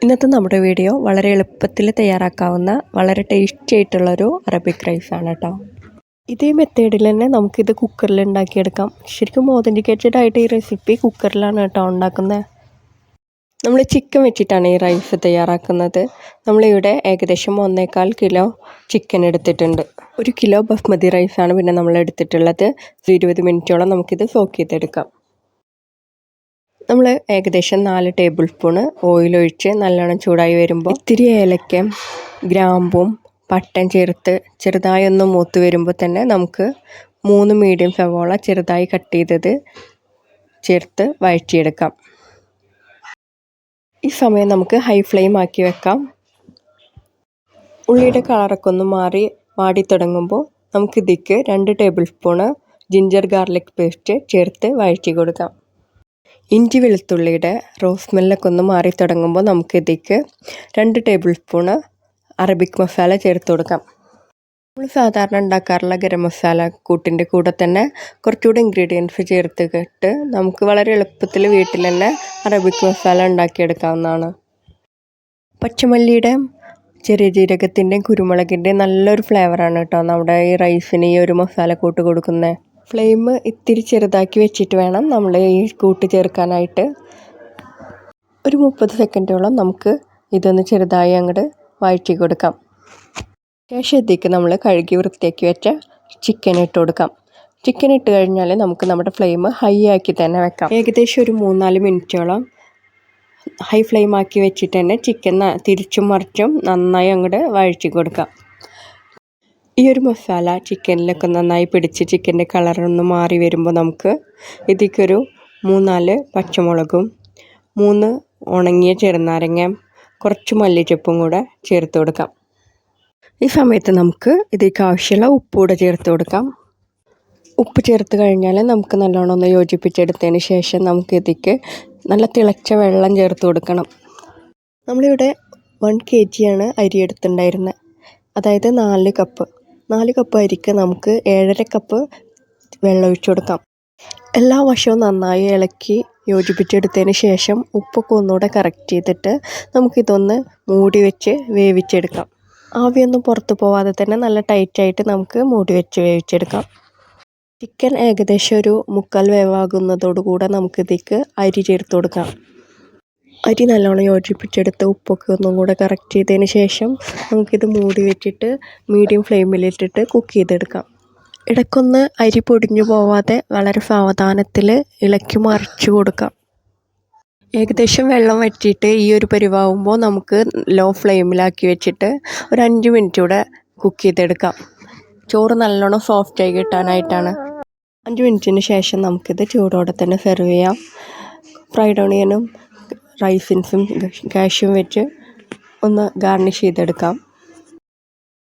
ഇന്നത്തെ നമ്മുടെ വീഡിയോ വളരെ എളുപ്പത്തിൽ തയ്യാറാക്കാവുന്ന വളരെ ടേസ്റ്റി ആയിട്ടുള്ളൊരു അറബിക് റൈസാണ് കേട്ടോ. ഇതേ മെത്തേഡിൽ തന്നെ നമുക്കിത് കുക്കറിൽ ഉണ്ടാക്കിയെടുക്കാം. ശരിക്കും ഓതൻറ്റിക്കേറ്റഡ് ആയിട്ട് ഈ റെസിപ്പി കുക്കറിലാണ് കേട്ടോ ഉണ്ടാക്കുന്നത്. നമ്മൾ ചിക്കൻ വെച്ചിട്ടാണ് ഈ റൈസ് തയ്യാറാക്കുന്നത്. നമ്മളിവിടെ ഏകദേശം 1.25 കിലോ ചിക്കൻ എടുത്തിട്ടുണ്ട്. 1 കിലോ ബസ്മതി റൈസാണ് പിന്നെ നമ്മൾ എടുത്തിട്ടുള്ളത്. 20 മിനിറ്റോളം നമുക്കിത് സോക്ക് ചെയ്തെടുക്കാം. നമ്മൾ ഏകദേശം 4 ടേബിൾ സ്പൂണ് ഓയിലൊഴിച്ച് നല്ലോണം ചൂടായി വരുമ്പോൾ ഇത്തിരി ഏലക്കയും ഗ്രാമ്പും പട്ടയും ചേർത്ത് ചെറുതായി ഒന്ന് മൂത്ത് വരുമ്പോൾ തന്നെ നമുക്ക് 3 മീഡിയം സവോള ചെറുതായി കട്ട് ചെയ്തത് ചേർത്ത് വഴറ്റിയെടുക്കാം. ഈ സമയം നമുക്ക് ഹൈ ഫ്ലെയിം ആക്കി വെക്കാം. ഉള്ളിയുടെ കളറൊക്കെ ഒന്ന് മാറി വാടി തുടങ്ങുമ്പോൾ നമുക്കിതിക്ക് 2 table spoon ginger garlic paste ചേർത്ത് വഴറ്റി കൊടുക്കാം. ഇഞ്ചി വെളുത്തുള്ളിയുടെ റോസ് സ്മെല്ലൊക്കെ ഒന്ന് മാറി തുടങ്ങുമ്പോൾ നമുക്കിതിക്ക് 2 ടേബിൾ സ്പൂണ് അറബിക് മസാല ചേർത്ത് കൊടുക്കാം. നമ്മൾ സാധാരണ ഉണ്ടാക്കാറുള്ള ഗരം മസാല കൂട്ടിൻ്റെ കൂടെ തന്നെ കുറച്ചുകൂടി ഇൻഗ്രീഡിയൻസ് ചേർത്തിട്ട് നമുക്ക് വളരെ എളുപ്പത്തിൽ വീട്ടിൽ തന്നെ അറബിക് മസാല ഉണ്ടാക്കിയെടുക്കാവുന്നതാണ്. പച്ചമല്ലിയുടെ ചെറിയ ജീരകത്തിൻ്റെയും കുരുമുളകിൻ്റെയും നല്ലൊരു ഫ്ലേവറാണ് കേട്ടോ നമ്മുടെ ഈ റൈസിന് ഈ ഒരു മസാല കൂട്ട് കൊടുക്കുന്നത്. ഫ്ലെയിം ഇത്തിരി ചെറുതാക്കി വെച്ചിട്ട് വേണം നമ്മൾ ഈ കൂട്ട് ചേർക്കാനായിട്ട്. ഒരു 30 സെക്കൻഡോളം നമുക്ക് ഇതൊന്ന് ചെറുതായി അങ്ങോട്ട് വഴറ്റി കൊടുക്കാം. ശേഷം ഇതിലേക്ക് നമ്മൾ കഴുകി വൃത്തിയാക്കി വെച്ച ചിക്കൻ ഇട്ട് കൊടുക്കാം. ചിക്കൻ ഇട്ട് കഴിഞ്ഞാൽ നമുക്ക് നമ്മുടെ ഫ്ലെയിം ഹൈ ആക്കി തന്നെ വെക്കാം. ഏകദേശം ഒരു 3-4 മിനിറ്റോളം ഹൈ ഫ്ലെയിം ആക്കി വെച്ചിട്ട് തന്നെ ചിക്കൻ തിരിച്ചും മറിച്ചും നന്നായി അങ്ങോട്ട് വഴറ്റി കൊടുക്കാം. ഈ ഒരു മസാല ചിക്കനിലൊക്കെ നന്നായി പിടിച്ച് ചിക്കൻ്റെ കളറൊന്ന് മാറി വരുമ്പോൾ നമുക്ക് ഇതിലേക്കൊരു 3-4 പച്ചമുളകും 3 ഉണങ്ങിയ ചെറുനാരങ്ങയും കുറച്ച് മല്ലിച്ചപ്പും കൂടെ ചേർത്ത് കൊടുക്കാം. ഈ സമയത്ത് നമുക്ക് ഇതിലേക്ക് ആവശ്യമുള്ള ഉപ്പ് കൂടെ ചേർത്ത് കൊടുക്കാം. ഉപ്പ് ചേർത്ത് കഴിഞ്ഞാൽ നമുക്ക് നല്ലോണം ഒന്ന് യോജിപ്പിച്ചെടുത്തതിന് ശേഷം നമുക്ക് ഇതിലേക്ക് നല്ല തിളച്ച വെള്ളം ചേർത്ത് കൊടുക്കണം. നമ്മളിവിടെ 1 kg അരി എടുത്തിട്ടുണ്ടായിരുന്നത്. അതായത് 4 കപ്പ് അരിക്ക് നമുക്ക് 7.5 കപ്പ് വെള്ളം ഒഴിച്ചു കൊടുക്കാം. എല്ലാ വശവും നന്നായി ഇളക്കി യോജിപ്പിച്ചെടുത്തതിന് ശേഷം ഉപ്പൊക്കെ ഒന്നുകൂടെ കറക്റ്റ് ചെയ്തിട്ട് നമുക്കിതൊന്ന് മൂടി വെച്ച് വേവിച്ചെടുക്കാം. ആവിയൊന്നും പുറത്ത് പോവാതെ തന്നെ നല്ല ടൈറ്റായിട്ട് നമുക്ക് മൂടി വെച്ച് വേവിച്ചെടുക്കാം. ചിക്കൻ ഏകദേശം ഒരു 3/4 വേവാകുന്നതോടുകൂടെ നമുക്കിതിലേക്ക് അരി ചേർത്ത് കൊടുക്കാം. അരി നല്ലോണം യോജിപ്പിച്ചെടുത്ത് ഉപ്പൊക്കെ ഒന്നും കൂടെ കറക്റ്റ് ചെയ്തതിന് ശേഷം നമുക്കിത് മൂടി വെച്ചിട്ട് മീഡിയം ഫ്ലെയിമിലിട്ടിട്ട് കുക്ക് ചെയ്തെടുക്കാം. ഇടയ്ക്കൊന്ന് അരി പൊടിഞ്ഞു പോവാതെ വളരെ സാവധാനത്തിൽ ഇളക്കി മറിച്ച് കൊടുക്കാം. ഏകദേശം വെള്ളം വറ്റിയിട്ട് ഈ ഒരു പരിവാകുമ്പോൾ നമുക്ക് ലോ ഫ്ലെയിമിലാക്കി വെച്ചിട്ട് ഒരു 5 മിനിറ്റ് കൂടെ കുക്ക് ചെയ്തെടുക്കാം. ചോറ് നല്ലോണം സോഫ്റ്റായി കിട്ടാനായിട്ടാണ്. 5 മിനിറ്റിന് ശേഷം നമുക്കിത് ചൂടോടെ തന്നെ സെർവ് ചെയ്യാം. ഫ്രൈഡ് ഓണിയനും റൈസിൻസും കാഷ്യൂം വെച്ച് ഒന്ന് ഗാർണിഷ് ചെയ്തെടുക്കാം.